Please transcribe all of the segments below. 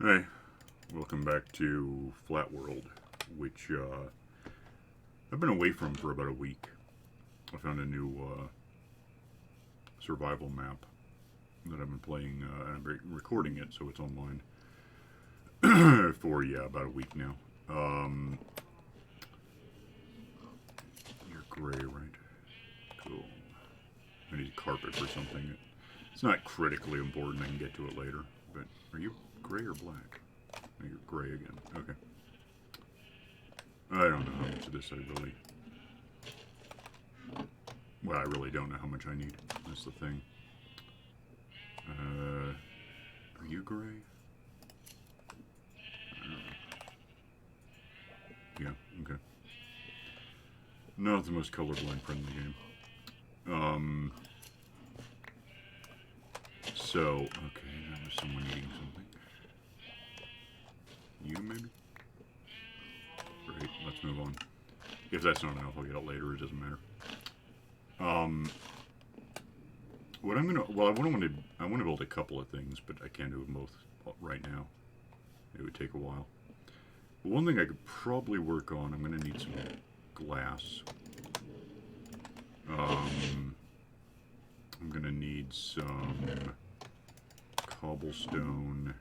Hey, welcome back to FlatWorld, which I've been away from for about a week. I found a new survival map that I've been playing, and I'm recording it, so it's online for, about a week now. You're gray, right? Cool. I need a carpet for something. It's not critically important, I can get to it later, but are you gray or black? Oh, you're gray again. Okay. I don't know how much of this I really... Well, I really don't know how much I need. That's the thing. Are you gray? I don't know. Yeah, okay. Not the most colorblind friendly game. So, okay, that was someone eating something. You, maybe? Great, let's move on. If that's not enough, I'll get it later, it doesn't matter. What I'm gonna... Well, I want to build a couple of things, but I can't do them both right now. It would take a while. But one thing I could probably work on, I'm gonna need some glass. I'm gonna need some cobblestone.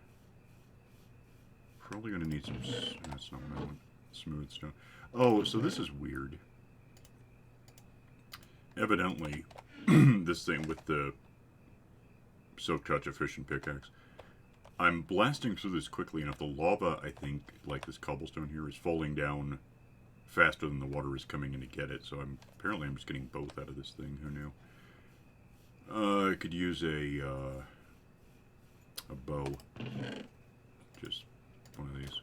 Probably gonna need some... That's not what I want. Smooth stone. Oh, so this is weird. Evidently, this thing with the Silk Touch efficient pickaxe, I'm blasting through this quickly enough. The lava, I think, like this cobblestone here, is falling down faster than the water is coming in to get it. So apparently I'm just getting both out of this thing. Who knew? I could use a bow. Just one of these.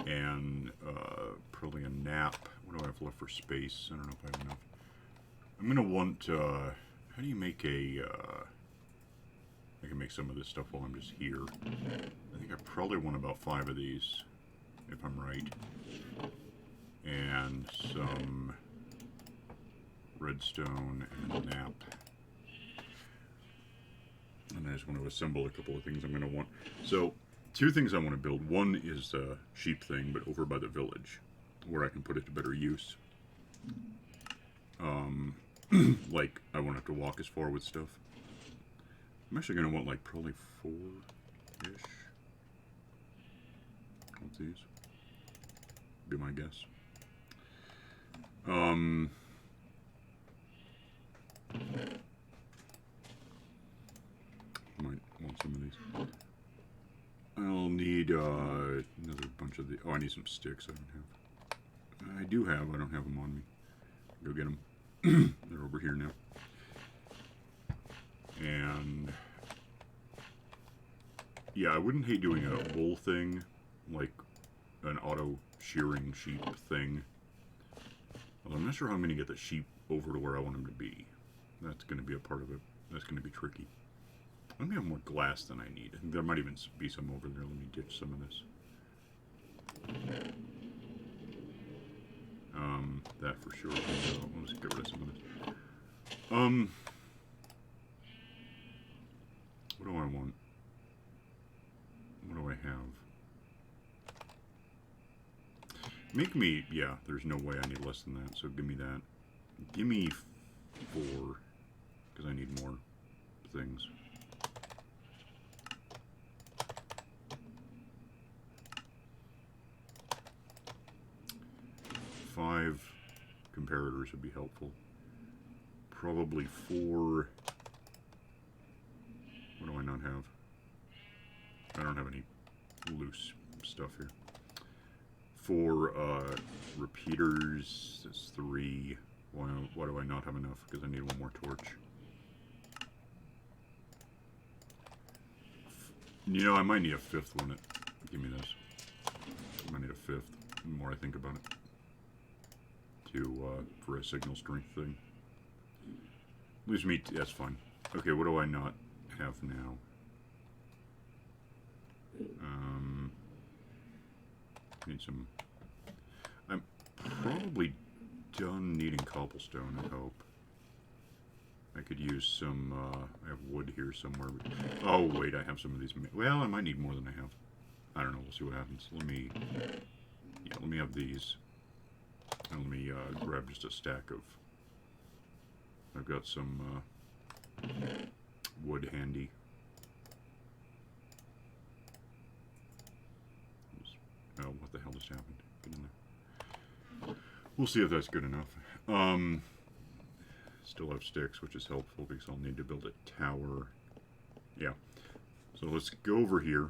And probably a nap. What do I have left for space? I don't know if I have enough. I'm going to want... how do you make a... I can make some of this stuff while I'm just here. I think I probably want about 5 of these, if I'm right. And some redstone and a nap. And I just want to assemble a couple of things I'm going to want. So, 2 things I want to build. One is a sheep thing, but over by the village, where I can put it to better use. Like, I won't have to walk as far with stuff. I'm actually going to want, like, probably 4-ish. What's these? Be my guess. Might want some of these. I'll need another bunch of the... Oh, I need some sticks I don't have. I do have, I don't have them on me. Go get them. They're over here now. And... yeah, I wouldn't hate doing a wool thing, like an auto shearing sheep thing. Although I'm not sure how I'm going to get the sheep over to where I want them to be. That's going to be a part of it. That's going to be tricky. I'm going to have more glass than I need. I think there might even be some over there. Let me ditch some of this. That for sure. So let's get rid of some of this. What do I want? What do I have? Make me... yeah, there's no way I need less than that, so give me that. Give me 4, because I need more things. Five comparators would be helpful. Probably 4... what do I not have? I don't have any loose stuff here. 4 repeaters. That's 3. Why do I not have enough? Because I need one more torch. You know, I might need a 5th one. Give me this. I might need a 5th. The more I think about it. For a signal strength thing. Leaves me... that's fine. Okay, what do I not have now? Need some... I'm probably done needing cobblestone, I hope. I could use some, I have wood here somewhere. Oh, wait, I have some of these. Well, I might need more than I have. I don't know, we'll see what happens. Let me have these. And let me grab just a stack of, I've got some wood handy. Oh, what the hell just happened? Get in there. We'll see if that's good enough. Still have sticks, which is helpful because I'll need to build a tower. Yeah. So let's go over here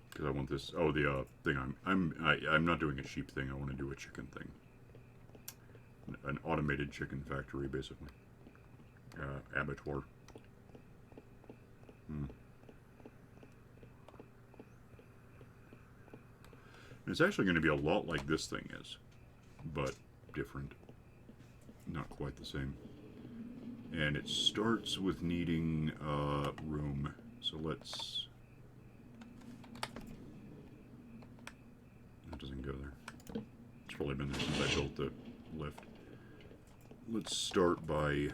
because I want this. Oh, the thing I'm not doing a sheep thing. I want to do a chicken thing. An automated chicken factory, basically. Abattoir. It's actually going to be a lot like this thing is, but different. Not quite the same. And it starts with needing room. So let's... That doesn't go there. It's probably been there since I built the lift. Let's start by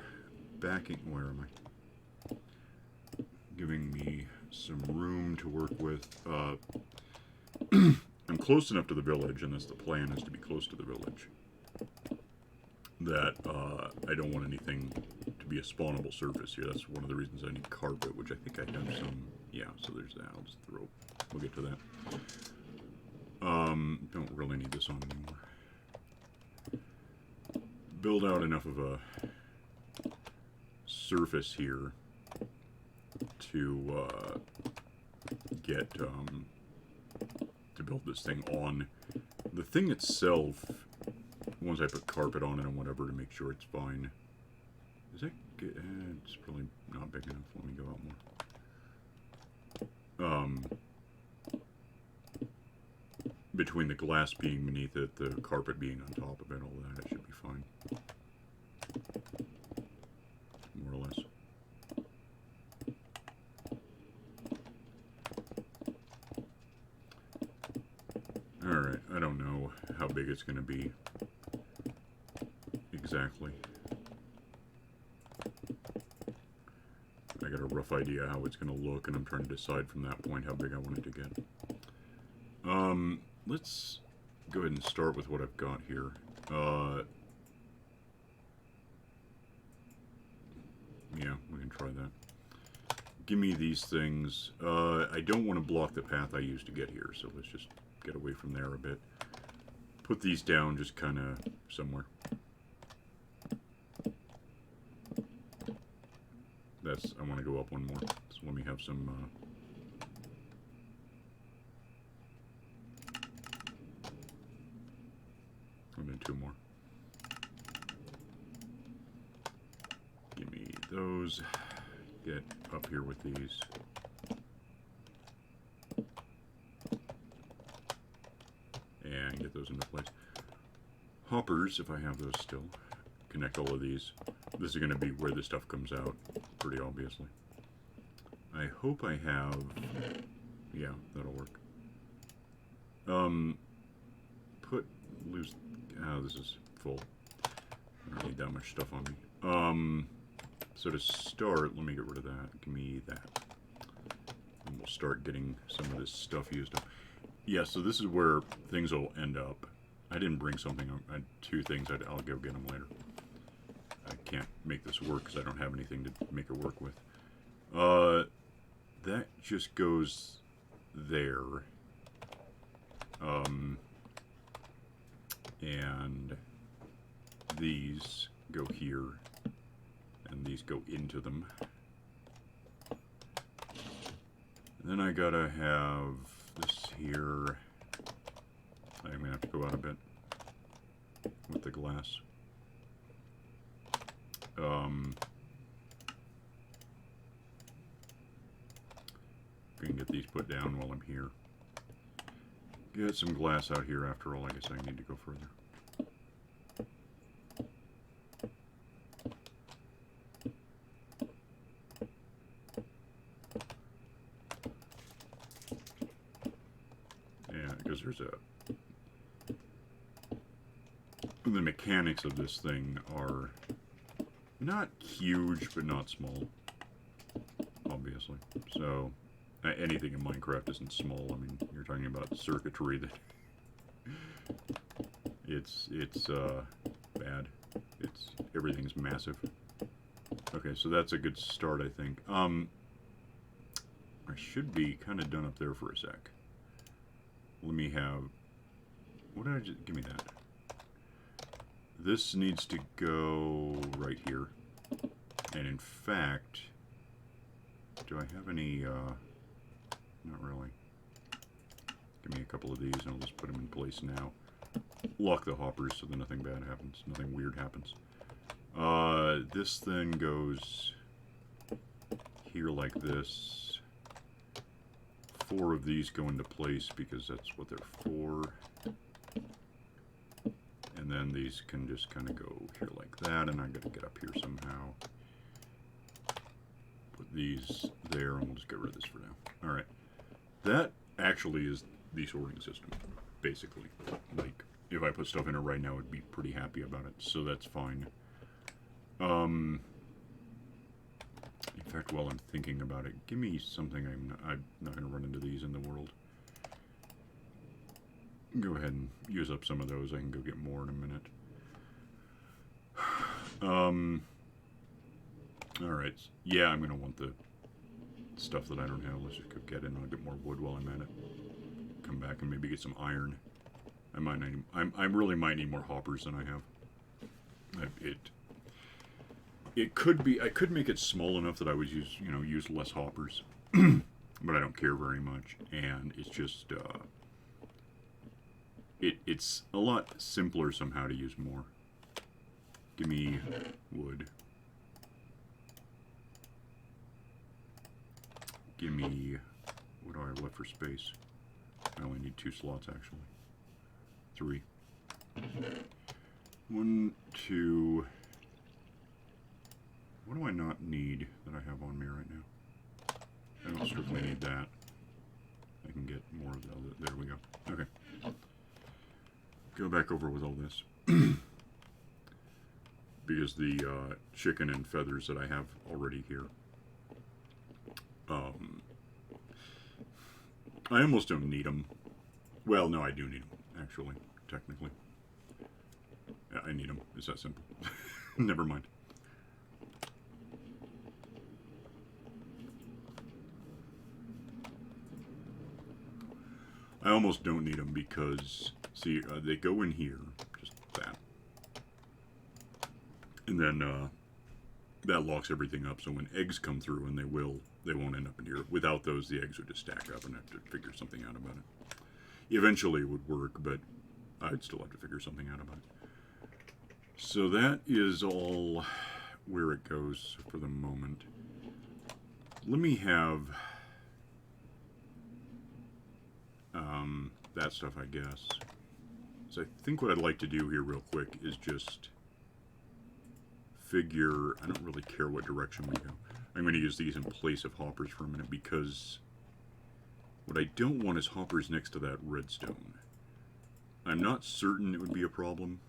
backing... Where am I? Giving me some room to work with. I'm close enough to the village, and that's the plan, is to be close to the village, that I don't want anything to be a spawnable surface here. That's one of the reasons I need carpet, which I think I have some. Yeah, so there's that. I'll just throw. We'll get to that. Don't really need this on anymore. Build out enough of a surface here to get to build this thing on. The thing itself, once I put carpet on it and whatever to make sure it's fine. Is that good? It's probably not big enough. Let me go out more. Between the glass being beneath it, the carpet being on top of it, all that, it should be fine. More or less. Alright, I don't know how big it's going to be exactly. I got a rough idea how it's going to look, and I'm trying to decide from that point how big I want it to get. Let's go ahead and start with what I've got here. Yeah, we can try that. Give me these things. I don't want to block the path I used to get here, so let's just get away from there a bit. Put these down just kind of somewhere. I want to go up one more, so let me have some... and then two more. Give me those. Get up here with these. And get those into place. Hoppers, if I have those still. Connect all of these. This is going to be where this stuff comes out, pretty obviously. I hope I have... Yeah, that'll work. Put loose... Oh, this is full. I don't need that much stuff on me. So to start, let me get rid of that. Give me that. And we'll start getting some of this stuff used up. Yeah, so this is where things will end up. I didn't bring something. I had two things. I'll go get them later. I can't make this work because I don't have anything to make it work with. That just goes there. And these go here, and these go into them. And then I gotta have this here. I'm gonna have to go out a bit with the glass. We can get these put down while I'm here. Get some glass out here after all. I guess I need to go further. Yeah, because there's a... The mechanics of this thing are not huge, but not small, obviously. So, anything in Minecraft isn't small. I mean, you're talking about circuitry that it's bad. Everything's massive. Okay, so that's a good start, I think. I should be kind of done up there for a sec. Let me have... What did I just... Give me that. This needs to go right here. And in fact... Do I have any... Not really. Give me a couple of these and I'll just put them in place now. Lock the hoppers so that nothing bad happens. Nothing weird happens. This then goes here like this. 4 of these go into place because that's what they're for. And then these can just kind of go here like that, and I gotta get up here somehow. Put these there, and we'll just get rid of this for now. Alright. That actually is the sorting system, basically. Like, if I put stuff in it right now, I'd be pretty happy about it, so that's fine. In fact, while I'm thinking about it, give me something. I'm not going to run into these in the world. Go ahead and use up some of those. I can go get more in a minute. Alright. Yeah, I'm going to want the stuff that I don't have. Let's just go get it, and I'll get more wood while I'm at it. Come back and maybe get some iron. I really might need more hoppers than I have. It could be, I could make it small enough that I would use less hoppers, but I don't care very much, and it's just, it's a lot simpler somehow to use more. Give me wood. Give me, what do I have left for space? I only need 2 slots, actually. 3. 1, 2... What do I not need that I have on me right now? I don't strictly need that. I can get more of the other. There we go. Okay. Go back over with all this. Because the chicken and feathers that I have already here. I almost don't need them. Well, no, I do need them, actually, technically. Yeah, I need them. It's that simple. Never mind. I almost don't need them because, see, they go in here, just that. And then that locks everything up, so when eggs come through, and they won't end up in here. Without those, the eggs would just stack up and I have to figure something out about it. Eventually it would work, but I'd still have to figure something out about it. So that is all where it goes for the moment. Let me have... that stuff, I guess. So I think what I'd like to do here real quick is just figure, I don't really care what direction we go. I'm going to use these in place of hoppers for a minute because what I don't want is hoppers next to that redstone. I'm not certain it would be a problem,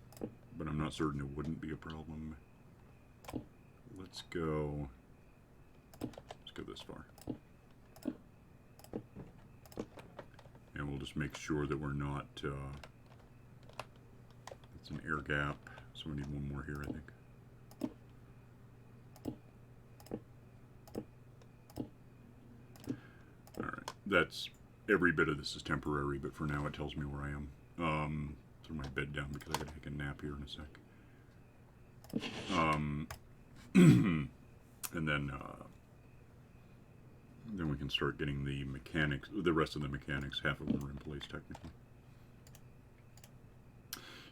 but I'm not certain it wouldn't be a problem. Let's go this far. And we'll just make sure that we're not, it's an air gap, so we need one more here, I think. Alright, that's, every bit of this is temporary, but for now it tells me where I am. Throw my bed down because I gotta take a nap here in a sec. And then we can start getting the mechanics, the rest of the mechanics. Half of them are in place technically.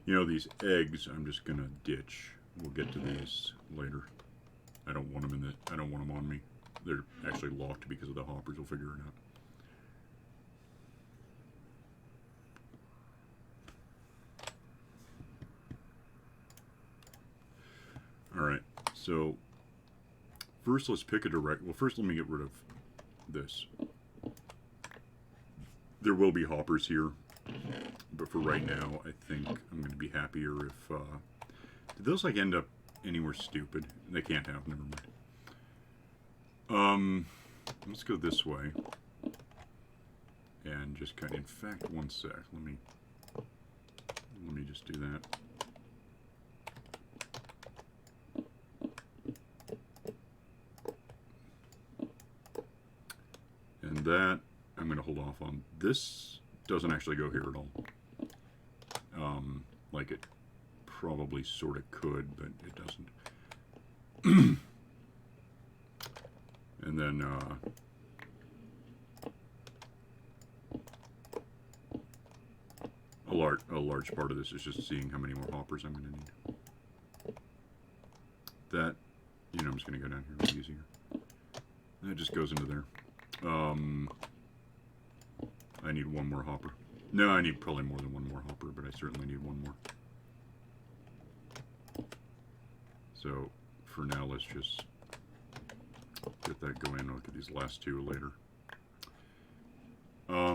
You know, these eggs I'm just gonna ditch. We'll get to these later. I don't want them I don't want them on me. They're actually locked because of the hoppers. We'll figure it out. Alright, so first let's pick a direct... Well, first let me get rid of this. There will be hoppers here, but for right now, I think I'm going to be happier if... did those, like, end up any more stupid. They can't have, never mind. Let's go this way. And just kind of, in fact, one sec. Let me just do that. And that, I'm going to hold off on. This doesn't actually go here at all. Like it probably sort of could, but it doesn't. And then, a large part of this is just seeing how many more hoppers I'm going to need. That, you know, I'm just going to go down here a little easier. That just goes into there. I need one more hopper. No, I need probably more than one more hopper, but I certainly need one more. So, for now, let's just get that going. I'll look at these last two later. Oh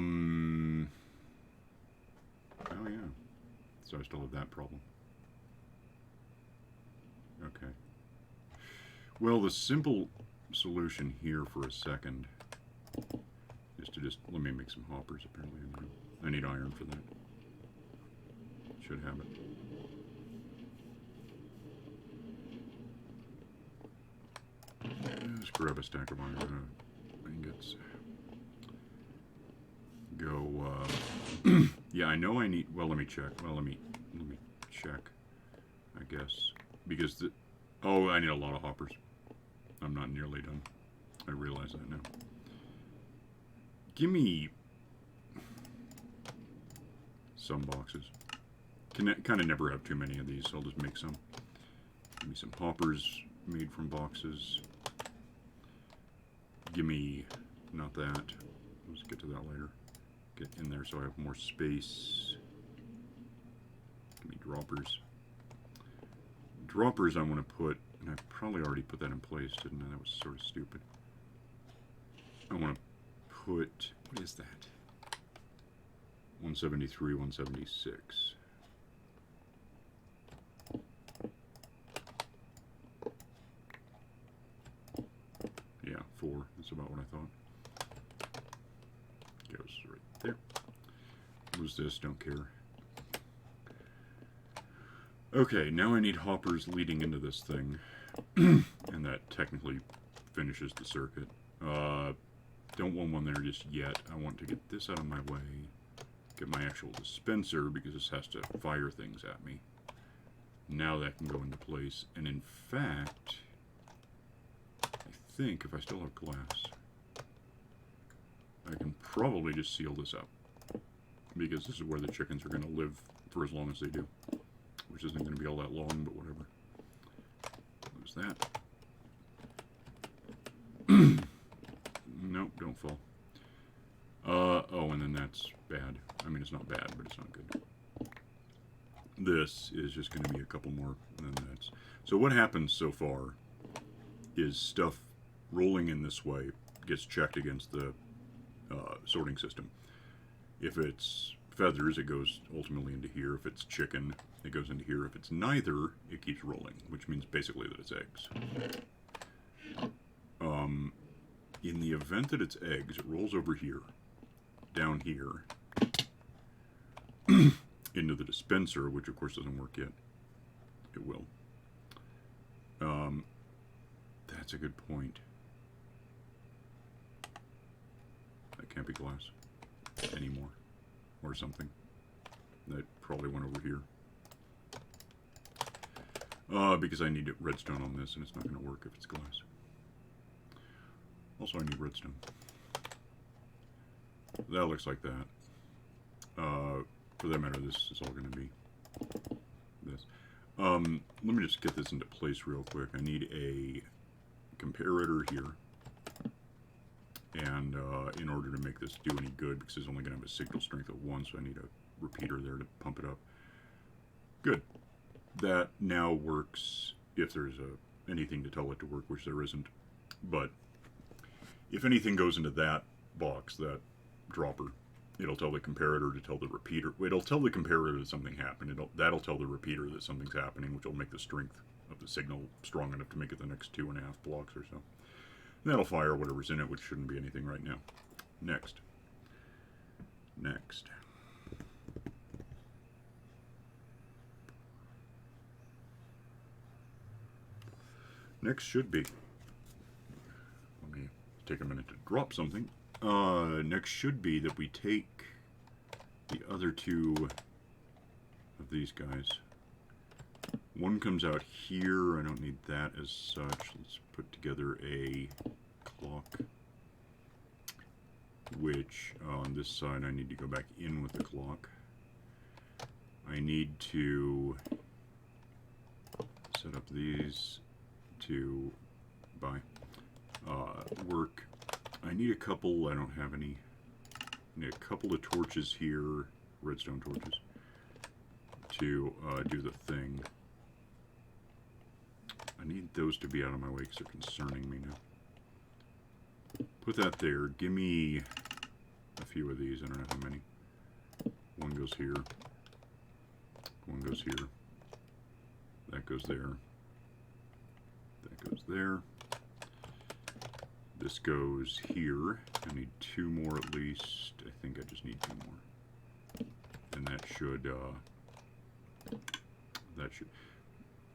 yeah. So I still have that problem. Okay. Well, the simple solution here for a second is to let me make some hoppers. Apparently I need iron for that. Should have it. Just grab a stack of iron ingots. Go, yeah, I know I need, well, let me check. Well, let me check, I guess. Because oh, I need a lot of hoppers. I'm not nearly done. I realize that now. Give me some boxes. Kind of never have too many of these, so I'll just make some. Give me some hoppers made from boxes. Give me, not that. Let's get to that later. Get in there so I have more space. Give me droppers. Droppers I want to put, and I probably already put that in place, didn't I? That was sort of stupid. I want to put, what is that? 173, 176. Yeah, 4. That's about what I thought. Goes right there. What's this? Don't care. Okay, now I need hoppers leading into this thing. And that technically finishes the circuit. Don't want one there just yet. I want to get this out of my way. Get my actual dispenser, because this has to fire things at me. Now that can go into place. And in fact, I think if I still have glass, I can probably just seal this up. Because this is where the chickens are going to live for as long as they do. Which isn't going to be all that long, but whatever. There's that. Nope, don't fall. Oh, and then that's bad. I mean, it's not bad, but it's not good. This is just going to be a couple more, and then that's... So what happens so far is stuff rolling in this way gets checked against the sorting system. If it's feathers, it goes ultimately into here. If it's chicken, it goes into here. If it's neither, it keeps rolling, which means basically that it's eggs. In the event that it's eggs, it rolls over here, down here, into the dispenser, which of course doesn't work yet. It will. That's a good point. That can't be glass anymore, or something. That probably went over here. Because I need redstone on this, and it's not going to work if it's glass. Also, I need redstone. That looks like that. For that matter, this is all going to be this. Let me just get this into place real quick. I need a comparator here. And in order to make this do any good, because it's only going to have a signal strength of 1, so I need a repeater there to pump it up. Good. That now works if there's anything to tell it to work, which there isn't. But if anything goes into that box, that dropper, it'll tell the comparator to tell the repeater. It'll tell the comparator that something happened. That'll tell the repeater that something's happening, which will make the strength of the signal strong enough to make it the next 2.5 blocks or so. And that'll fire whatever's in it, which shouldn't be anything right now. Next. Next. Next should be, let me take a minute to drop something. Next should be that we take the other two of these guys. One comes out here. I don't need that as such. Let's put together a clock, which on this side I need to go back in with the clock. I need to set up these to buy work. I need a couple. I don't have any. I need a couple of torches here, redstone torches, to do the thing. I need those to be out of my way because they're concerning me now. Put that there. Give me a few of these. I don't know how many. One goes here. One goes here. That goes there. That goes there. This goes here. I need 2 more at least. I think I just need 2 more. And that should,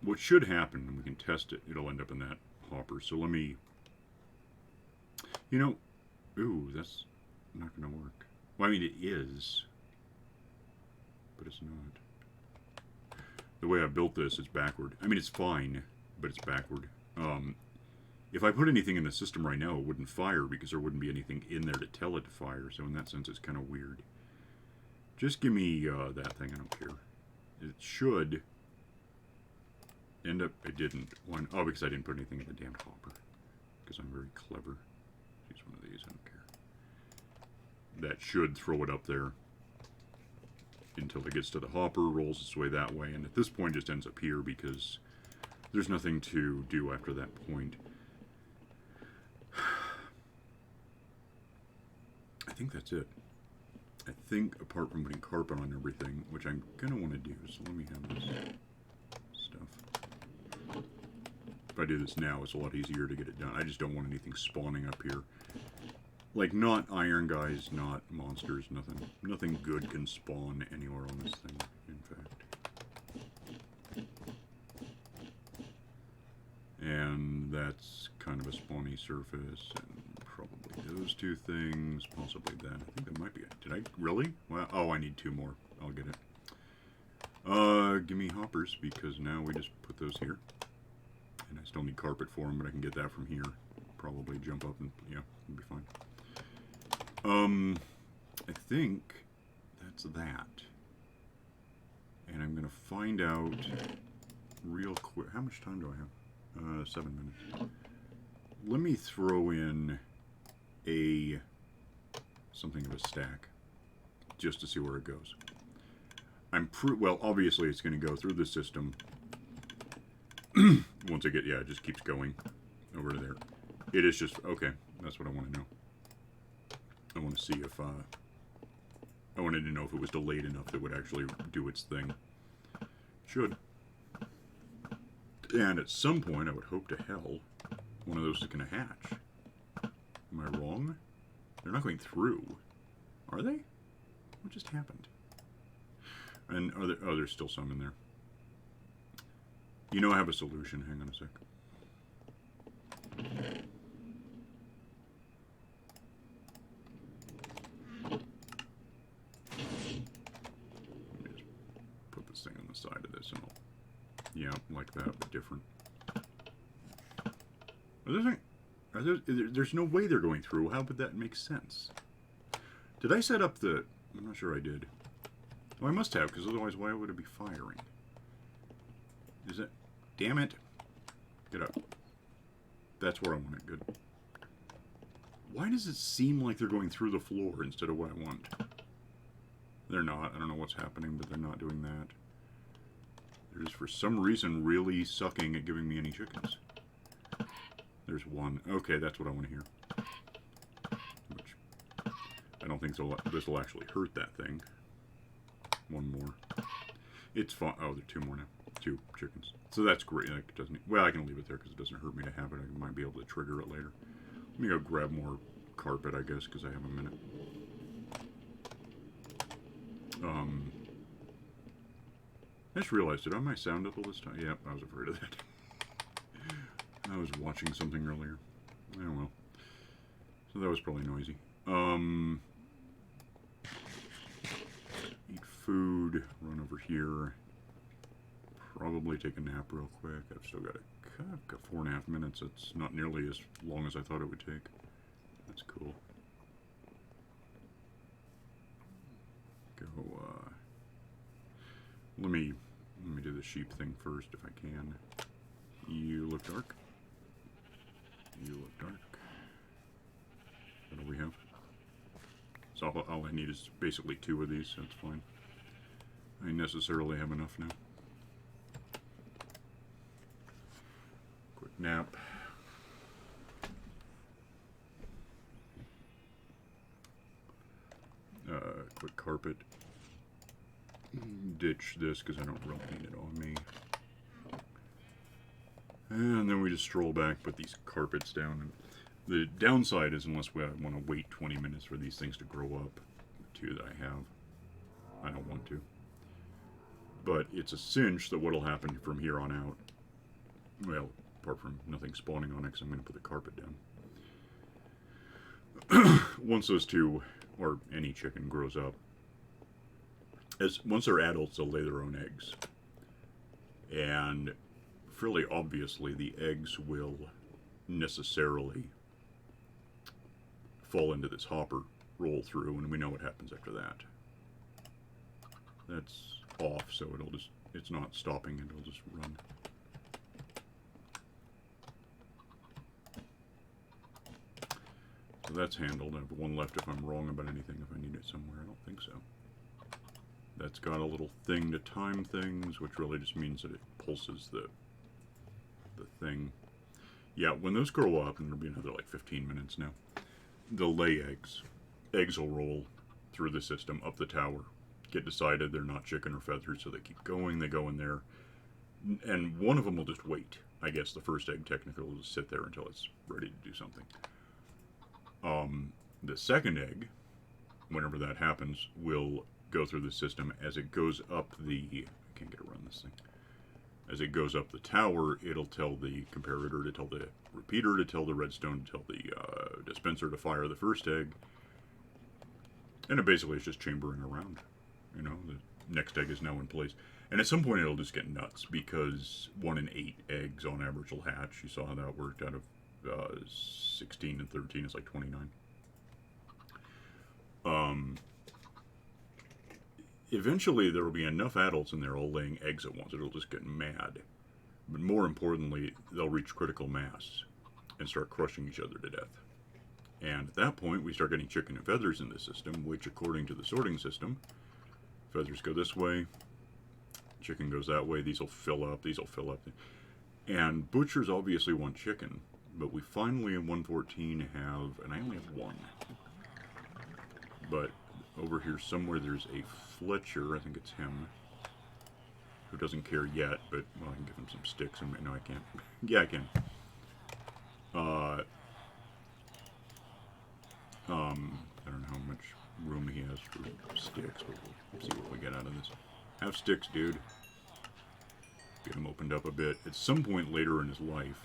what should happen, and we can test it, it'll end up in that hopper. So let me, you know, ooh, that's not going to work. Well, I mean, it is, but it's not. The way I built this is backward. I mean, it's fine, but it's backward. If I put anything in the system right now, it wouldn't fire because there wouldn't be anything in there to tell it to fire. So in that sense, it's kind of weird. Just give me that thing. I don't care. It should end up. It didn't. One. Oh, because I didn't put anything in the damn hopper. Because I'm very clever. Use one of these. I don't care. That should throw it up there until it gets to the hopper, rolls its way that way, and at this point just ends up here because there's nothing to do after that point. I think that's it. I think apart from putting carpet on everything, which I'm going to want to do, so let me have this stuff. If I do this now, it's a lot easier to get it done. I just don't want anything spawning up here. Like, not iron guys, not monsters, nothing. Nothing good can spawn anywhere on this thing, in fact. And that's kind of a spawny surface, and probably those 2 things, possibly that. I think that might be it. Did I? Really? Well, oh, I need 2 more. I'll get it. Give me hoppers, because now we just put those here. And I still need carpet for them, but I can get that from here. Probably jump up and, yeah, it'll be fine. I think that's that. And I'm going to find out real quick. How much time do I have? 7 minutes. Let me throw in something of a stack just to see where it goes. Well, obviously it's going to go through the system. Once I get, yeah, it just keeps going over to there. It is just, okay, that's what I want to know. I want to see if, I wanted to know if it was delayed enough that it would actually do its thing. Should. And at some point, I would hope to hell, one of those is going to hatch. Am I wrong? They're not going through. Are they? What just happened? And are there, oh, there's still some in there. You know I have a solution. Hang on a sec. Let me just put this thing on the side of this and I'll, yeah, like that, but different. There's no way they're going through. How would that make sense? Did I set up the... I'm not sure I did. Oh, I must have, because otherwise why would it be firing? Is it... Damn it. Get up. That's where I want it. Good. Why does it seem like they're going through the floor instead of what I want? They're not. I don't know what's happening, but they're not doing that. They're just, for some reason, really sucking at giving me any chickens. There's one. Okay, that's what I want to hear. Which, I don't think this will actually hurt that thing. One more. It's fine. Oh, there are 2 more now. 2 chickens. So that's great. Like, it doesn't, well, I can leave it there because it doesn't hurt me to have it. I might be able to trigger it later. Let me go grab more carpet, I guess, because I have a minute. I just realized, did I have my sound up all this time? Yep, I was afraid of that. I was watching something earlier. Oh well. So that was probably noisy. Eat food, run over here. Probably take a nap real quick. I've still got I've got 4.5 minutes. It's not nearly as long as I thought it would take. That's cool. Go, let me do the sheep thing first if I can. You look dark. You look dark. What do we have? So all I need is basically 2 of these, so that's fine. I necessarily have enough now. Quick nap. Quick carpet. Ditch this because I don't really need it on me. And then we just stroll back, put these carpets down. And the downside is unless we want to wait 20 minutes for these things to grow up, 2 that I have, I don't want to. But it's a cinch that what'll happen from here on out, well, apart from nothing spawning on it, because I'm going to put the carpet down. Once those 2, or any chicken, grows up, once they're adults, they'll lay their own eggs. And fairly obviously, the eggs will necessarily fall into this hopper, roll through, and we know what happens after that. That's off, so it's not stopping, it'll just run. So that's handled. I have 1 left if I'm wrong about anything, if I need it somewhere. I don't think so. That's got a little thing to time things, which really just means that it pulses the thing. Yeah, when those grow up, and there'll be another like 15 minutes now, they'll lay eggs. Eggs will roll through the system, up the tower, get decided they're not chicken or feathers, so they keep going, they go in there, and one of them will just wait. I guess the first egg technically will just sit there until it's ready to do something. The second egg, whenever that happens, will go through the system. As it goes up I can't get around this thing. As it goes up the tower, it'll tell the comparator to tell the repeater to tell the redstone to tell the dispenser to fire the first egg. And it basically is just chambering around. You know, the next egg is now in place. And at some point it'll just get nuts, because 1 in 8 eggs on average will hatch. You saw how that worked. Out of 16 and 13 is like 29. Eventually there will be enough adults in there all laying eggs at once. It'll just get mad. But more importantly, they'll reach critical mass and start crushing each other to death. And at that point, we start getting chicken and feathers in the system, which, according to the sorting system, feathers go this way, chicken goes that way, these will fill up, these will fill up. And butchers obviously want chicken, but we finally in 1.14 have, and I only have 1. But over here somewhere there's a fletcher, I think it's him, who doesn't care yet, but, well, I can give him some sticks, and no, I can't. Yeah, I can. I don't know how much room he has for sticks, but we'll see what we get out of this. Have sticks, dude. Get him opened up a bit. At some point later in his life,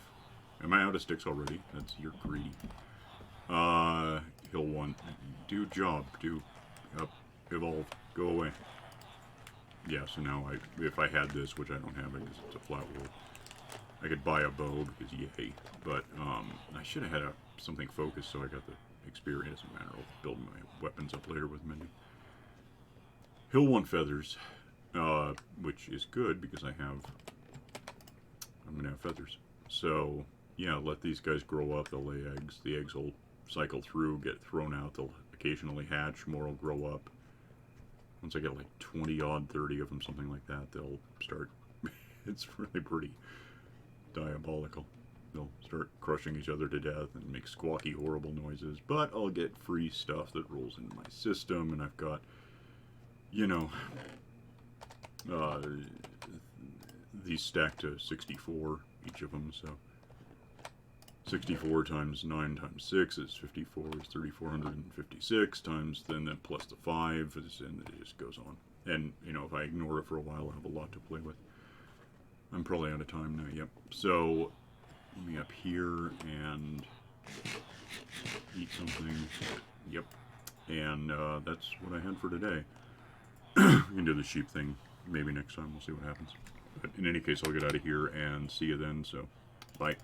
am I out of sticks already? You're greedy. He'll want, do job, do, up, evolve, go away. Yeah, so now if I had this, which I don't have it because it's a FlatWorld, I could buy a bow because yay. But I should have had something focused so I got the experience. Doesn't matter. I'll build my weapons up later with Mindy. He'll want feathers, which is good because I'm gonna have feathers. So yeah, let these guys grow up. They'll lay eggs. The eggs will cycle through, get thrown out. They'll occasionally hatch. More will grow up. Once I get like 20 odd, 30 of them, something like that, they'll start. It's really pretty diabolical. They'll start crushing each other to death and make squawky, horrible noises. But I'll get free stuff that rolls into my system, and I've got, you know, these stack to 64, each of them, so 64 times 9 times 6 is 54, is 3,456 times then plus the 5, and it just goes on. And, you know, if I ignore it for a while, I'll have a lot to play with. I'm probably out of time now, yep. So, let me up here and eat something. Yep. And that's what I had for today. We can do the sheep thing maybe next time. We'll see what happens. But in any case, I'll get out of here and see you then. So, bye.